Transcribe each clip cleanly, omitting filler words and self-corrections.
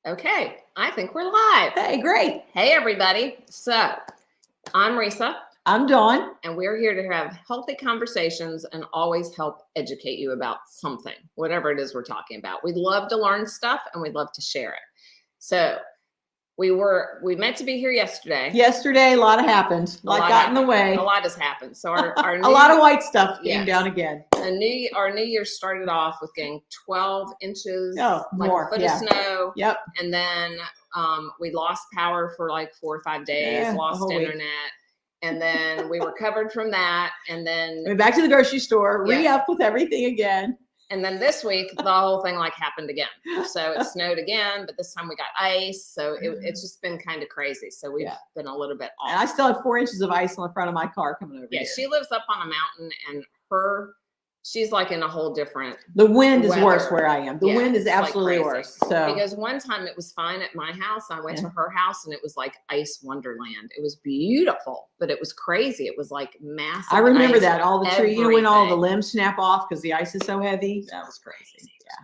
Okay, I think we're live. Hey, great. Hey, everybody. So, I'm Risa, I'm Dawn. and we're here to have healthy conversations and always help educate you about something, whatever it is we're talking about. We'd love to learn stuff and we'd love to share it. So, we meant to be here yesterday. Yesterday, a lot happened. A lot got in the way. A lot has happened. So our a lot of white stuff came down again. Our new year started off with getting 12 inches, more, a foot of snow. Yep. And then we lost power for like 4 or 5 days, lost internet. And then we recovered from that. And then went back to the grocery store, re-up with everything again. And then this week, the whole thing happened again. So it snowed again, but this time we got ice. So it's just been kind of crazy. So we've been a little bit off. And I still have 4 inches of ice on the front of my car coming over here. Yeah, she lives up on a mountain, and she's in a whole different The wind is worse where I am. The wind is absolutely worse. So because one time it was fine at my house. I went to her house and it was like ice wonderland. It was beautiful, but it was crazy. It was massive. I remember that. All the trees, when all the limbs snap off because the ice is so heavy. That was crazy. Yeah.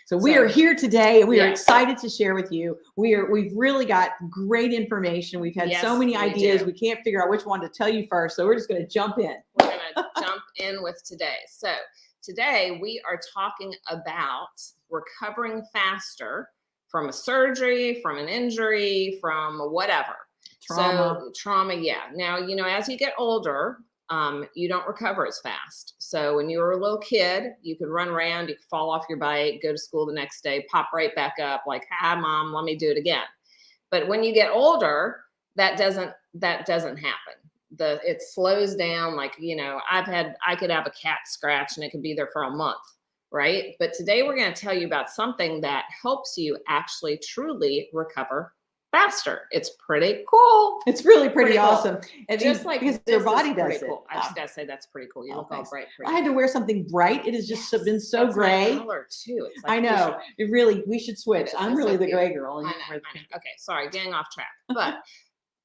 So we are here today and we are excited to share with you. We've really got great information. We've had so many ideas. We can't figure out which one to tell you first. So we're just going to jump in. We're going to jump in with today. So today we are talking about recovering faster from a surgery, from an injury, from whatever. Trauma. So trauma, yeah. Now, as you get older, you don't recover as fast. So when you were a little kid, you could run around, you could fall off your bike, go to school the next day, pop right back up hi, mom, let me do it again. But when you get older, that doesn't happen. It slows down. I could have a cat scratch and it could be there for a month, right? But today we're going to tell you about something that helps you actually truly recover faster. It's pretty cool. It's really pretty awesome. Cool. And just because their body does it. Cool. I just gotta say that's pretty cool. You look all bright. I had to wear something bright. It has just been so gray. My color too. It's I know. We should switch. I'm really the gray girl. I know. Okay, sorry, getting off track. But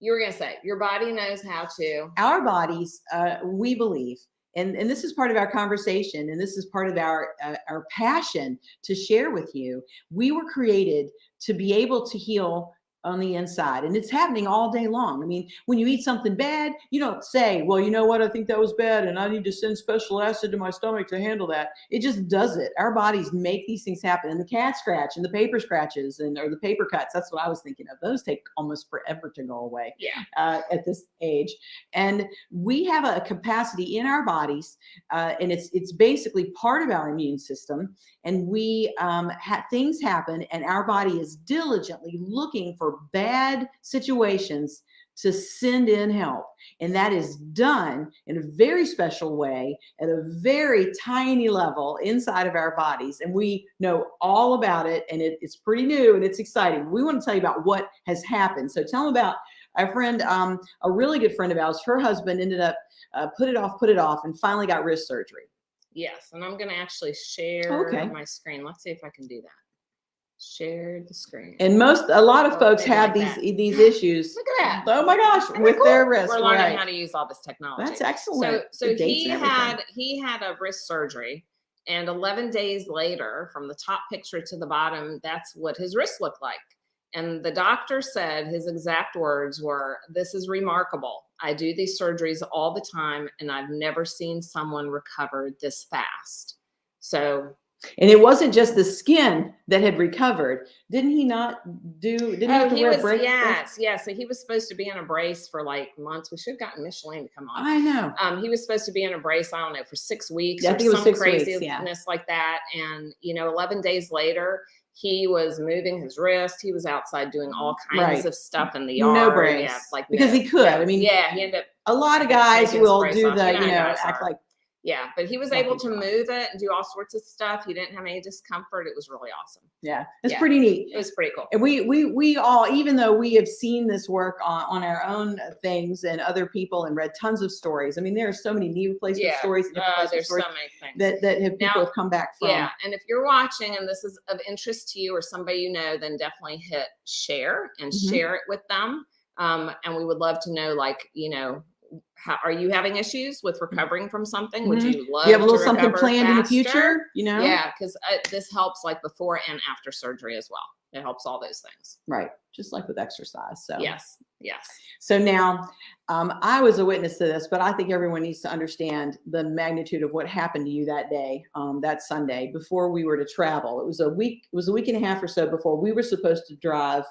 you were gonna say your body knows how to. Our bodies, we believe, and this is part of our conversation, and this is part of our passion to share with you. We were created to be able to heal on the inside, and it's happening all day long. I mean, when you eat something bad, you don't say, well, you know what, I think that was bad and I need to send special acid to my stomach to handle that. It just does it. Our bodies make these things happen. And the cat scratch and the paper scratches or the paper cuts, that's what I was thinking of. Those take almost forever to go away at this age. And we have a capacity in our bodies, and it's basically part of our immune system. And we things happen, and our body is diligently looking for bad situations to send in help. And that is done in a very special way at a very tiny level inside of our bodies. And we know all about it, and it's pretty new and it's exciting. We want to tell you about what has happened. So tell them about our friend, a really good friend of ours. Her husband ended up put it off and finally got wrist surgery. Yes, and I'm going to actually share my screen. Let's see if I can do that. Share the screen. And a lot of folks have these issues. Look at that. Oh my gosh, with their wrists. We're learning how to use all this technology. That's excellent. So he had a wrist surgery, and 11 days later, from the top picture to the bottom, that's what his wrist looked like. And the doctor said his exact words were, "This is remarkable. I do these surgeries all the time, and I've never seen someone recover this fast." And it wasn't just the skin that had recovered. Didn't he not didn't he have to wear a brace? Yes. So he was supposed to be in a brace for months. We should have gotten Micheline to come on. I know. He was supposed to be in a brace, I don't know, for 6 weeks or some craziness like that. And, 11 days later, he was moving his wrist. He was outside doing all kinds of stuff in the yard. No brace. Because he could. I mean, he ended up. A lot of guys will do act like. Yeah, but he was able to move it and do all sorts of stuff. He didn't have any discomfort. It was really awesome. Yeah, it's pretty neat. It was pretty cool. And we all, even though we have seen this work on our own things and other people and read tons of stories. I mean, there are so many new replacement stories. There's so many things that people have come back from. Yeah, and if you're watching and this is of interest to you or somebody you know, then definitely hit share and share it with them. And we would love to know, how are you having issues with recovering from something? Would you love you have a little to something recover planned faster? in the future? Yeah, because this helps before and after surgery as well. It helps all those things. Right. Just like with exercise. So Yes. Yes. So now, I was a witness to this, but I think everyone needs to understand the magnitude of what happened to you that day, that Sunday, before we were to travel. It was a week. It was a week and a half or so before we were supposed to drive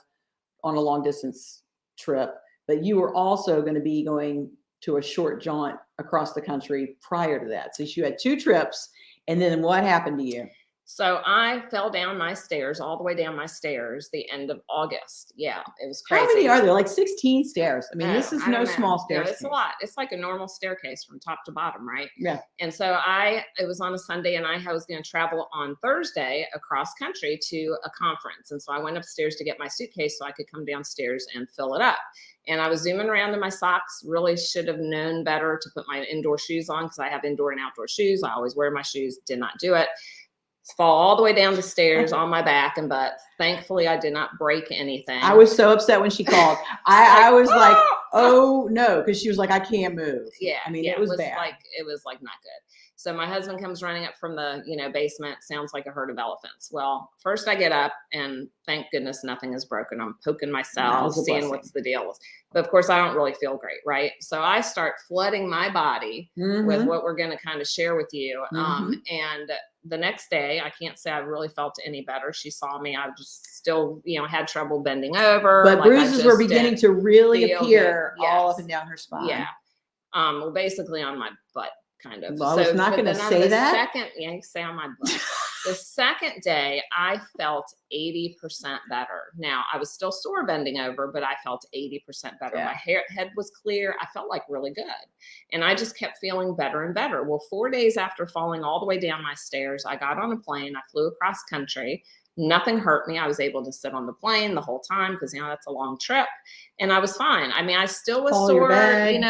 on a long distance trip, but you were also going to be going to a short jaunt across the country prior to that. So you had 2 trips, and then what happened to you? So I fell down my stairs, all the way down my stairs, the end of August. Yeah, it was How crazy. many are there? Like 16 stairs. I mean, this Oh, is I no don't know. small No, staircase. it's a lot. It's like a normal staircase from top to bottom, right? Yeah. And so it was on a Sunday, and I was going to travel on Thursday across country to a conference. And so I went upstairs to get my suitcase so I could come downstairs and fill it up. And I was zooming around in my socks, really should have known better to put my indoor shoes on because I have indoor and outdoor shoes. I always wear my shoes, did not do it. Fall all the way down the stairs on my back and butt. Thankfully, I did not break anything. I was so upset when she called. I was like, oh no, because she was like, I can't move. Yeah. I mean, yeah, it was bad. It was like not good. So my husband comes running up from the, basement. Sounds like a herd of elephants. Well, first I get up and thank goodness nothing is broken. I'm poking myself, seeing what's the deal is. But of course I don't really feel great. Right. So I start flooding my body with what we're going to kind of share with you. And the next day, I can't say I really felt any better. She saw me. I just still, had trouble bending over. But bruises were beginning to really appear all up and down her spine. Yeah. Well, basically on my butt, kind of. Well, I was not going to say that. You can say on my butt. The second day, I felt 80% better. Now, I was still sore bending over, but I felt 80% better. Yeah. My head was clear. I felt like really good. And I just kept feeling better and better. Well, 4 days after falling all the way down my stairs, I got on a plane. I flew across country. Nothing hurt me. I was able to sit on the plane the whole time because, that's a long trip. And I was fine. I mean, I still was sore, bending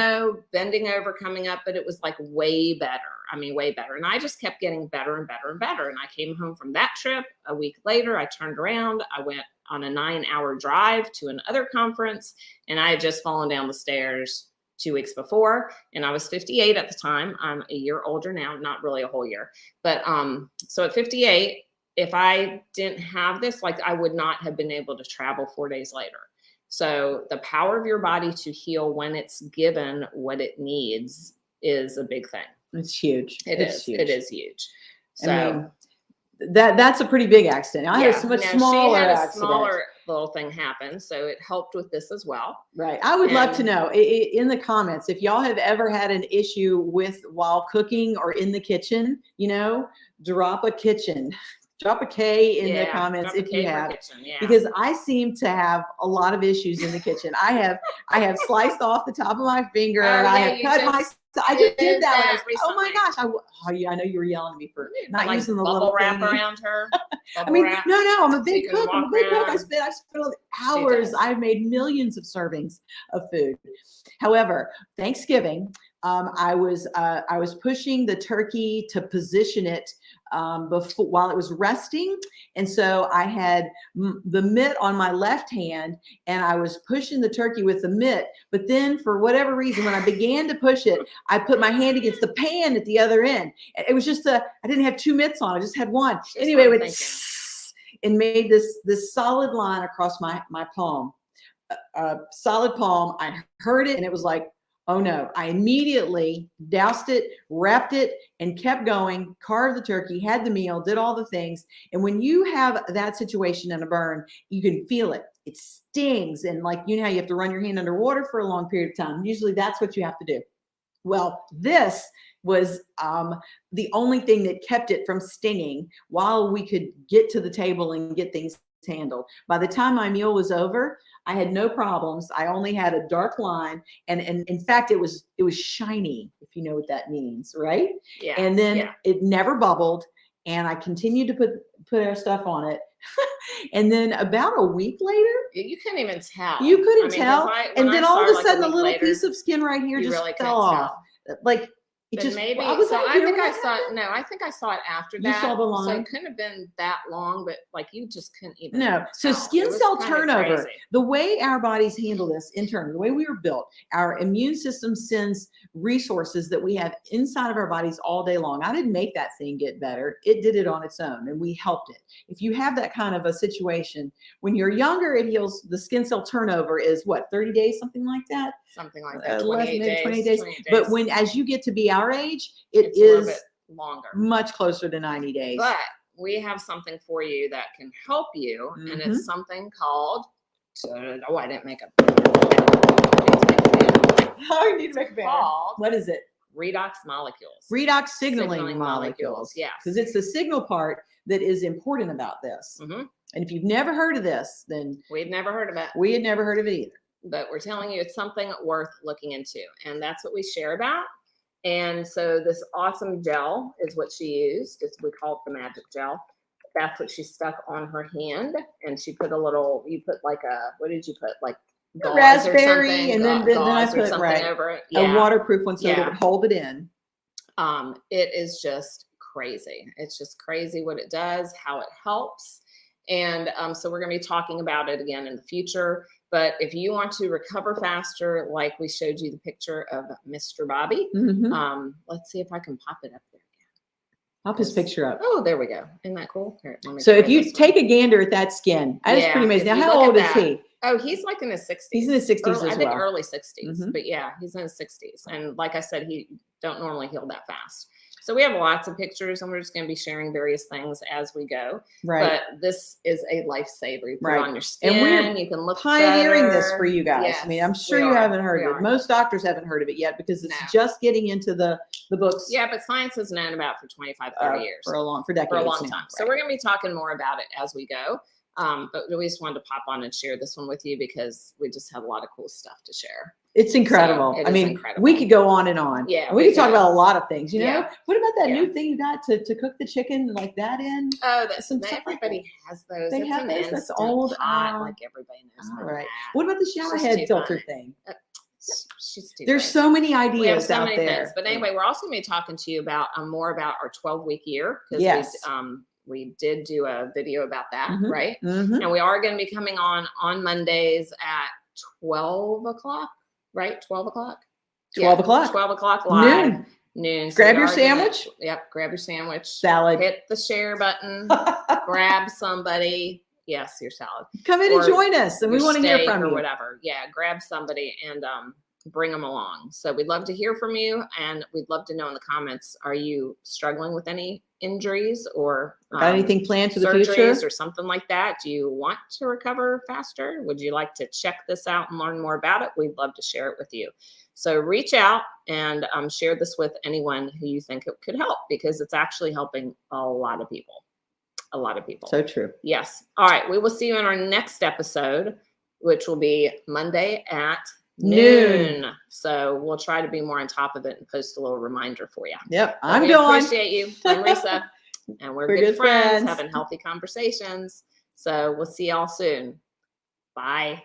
over, coming up, but it was like way better. I mean, way better. And I just kept getting better and better and better. And I came home from that trip. A week later, I turned around. I went on a 9-hour drive to another conference, and I had just fallen down the stairs 2 weeks before, and I was 58 at the time. I'm a year older now, not really a whole year. But so at 58, if I didn't have this, I would not have been able to travel 4 days later. So the power of your body to heal when it's given what it needs is a big thing. It's huge. It is huge. So I mean, that's a pretty big accident. I had a much smaller accident. Smaller little thing happen, so it helped with this as well. Right. I would love to know in the comments if y'all have ever had an issue with while cooking or in the kitchen. Drop a K in the comments if you have, because I seem to have a lot of issues in the kitchen. I have sliced off the top of my finger, and I have cut my. I just did that. Oh my gosh! I know you were yelling at me for not using the little wrap around her. I mean, no, I'm a big cook. I'm a good cook. I spent hours. I've made millions of servings of food. However, Thanksgiving, I was pushing the turkey to position it before while it was resting, and so I had the mitt on my left hand, and I was pushing the turkey with the mitt. But then, for whatever reason, when I began to push it, I put my hand against the pan at the other end. It was just I didn't have 2 mitts on; I just had one. Anyway, it went and made this solid line across my palm, solid palm. I heard it, and it was like, oh no. I immediately doused it, wrapped it, and kept going, carved the turkey, had the meal, did all the things. And when you have that situation in a burn, you can feel it. It stings. And how you have to run your hand underwater for a long period of time. Usually that's what you have to do. Well, this was the only thing that kept it from stinging while we could get to the table and get things handled. By the time my meal was over, I had no problems. I only had a dark line, and in fact, it was shiny, if you know what that means, right? Yeah. And then it never bubbled, and I continued to put our stuff on it. And then about a week later, you couldn't even tell. You couldn't tell. And then all of a sudden, a little piece of skin right here just fell off. It Then just, maybe, I was so out I here think when I that saw it, happened. no, I think I saw it after You that. saw the So line? it couldn't have been that long, but like you just couldn't even No. So tell. skin It was cell kinda turnover, crazy. the way our bodies handle this internally, the way we were built, our immune system sends resources that we have inside of our bodies all day long. I didn't make that thing get better. It did it on its own and we helped it. If you have that kind of a situation, when you're younger, it heals. The skin cell turnover is what, 30 days, something like that? Something like that, Less, 28 maybe days. 28 days. 28 But days. when, as you get to be our age, it It's a little is bit longer. much closer to 90 days. But we have something for you that can help you, and Mhm. it's something called, oh, I didn't make a, Oh, you need to make a banner. called What is it? redox molecules. Redox signaling Signaling molecules. molecules, yes. Because it's the signal part that is important about this. Mhm. And if you've never heard of this, then We'd never heard of it, we had never heard of it either. but we're telling you it's something worth looking into, and that's what we share about. And so this awesome gel is what she used. We call it the magic gel. That's what she stuck on her hand, and she put a little. You put like a, what did you put, like gauze or Raspberry, something, and then I gauze or put, something right, over it. a waterproof one so that it Yeah. would hold it in. It is just crazy. It's just crazy what it does, how it helps. And so we're going to be talking about it again in the future. But if you want to recover faster, like we showed you the picture of Mr. Bobby, Mhm. let's see if I can pop it up there. Pop his picture up. Oh, there we go. Isn't that cool? Here, let me So if try you this one. take a gander at that skin, that is Yeah, pretty amazing. if Now, you how look at old is that, he? Oh, he's like in his 60s. He's in his 60s I as think well. early 60s. Mhm. But yeah, he's in his 60s. And like I said, he don't normally heal that fast. So we have lots of pictures, and we're just going to be sharing various things as we go. Right. But this is a lifesaver. You put it Right. on your skin, And we're you can look pioneering this better. for you guys. Yes, I mean, I'm sure we you are. haven't heard We of it. are. Most doctors haven't heard of it yet because it's No. just getting into the books. Yeah, but science has known about for 25, 30 years. For decades. For a long now. time. So we're going to be talking more about it as we go. But we just wanted to pop on and share this one with you because we just have a lot of cool stuff to share. It's incredible. So it I is mean, incredible. we could go on and on. Yeah, And we could talk could. about a lot of things, you know? Yeah. What about that Yeah. new thing you got to cook the chicken like that in? Oh, Some stuff like everybody has those. They It's have an those? That's instant old, pot, like everybody knows all about right. that. What about the shower She's head too filter funny. thing? She's too There's crazy. so many We have ideas so out many there. things. But anyway, we're also going to be talking to you about more about our 12-week year because Yes. we did do a video about that, Mhm. right? Mhm. And we are going to be coming on Mondays at 12 o'clock, right? 12 o'clock? 12 o'clock. 12 o'clock live. Noon. Noon. So Grab we your are gonna- sandwich. Yep. Grab your sandwich. Salad. Hit the share button. Grab somebody. Yes, your salad. Come in or and join us. And we Your want to hear steak from or you. whatever. Yeah. Grab somebody and bring them along. So we'd love to hear from you, and we'd love to know in the comments, are you struggling with any injuries or Got anything planned for the surgeries future? or something like that? Do you want to recover faster? Would you like to check this out and learn more about it? We'd love to share it with you. So reach out and share this with anyone who you think it could help, because it's actually helping a lot of people. A lot of people. So true. Yes. All right. We will see you in our next episode, which will be Monday at noon. So we'll try to be more on top of it and post a little reminder for you. Yep. But I'm we going. appreciate you. I'm Risa, and we're good friends having healthy conversations. So we'll see y'all soon. Bye.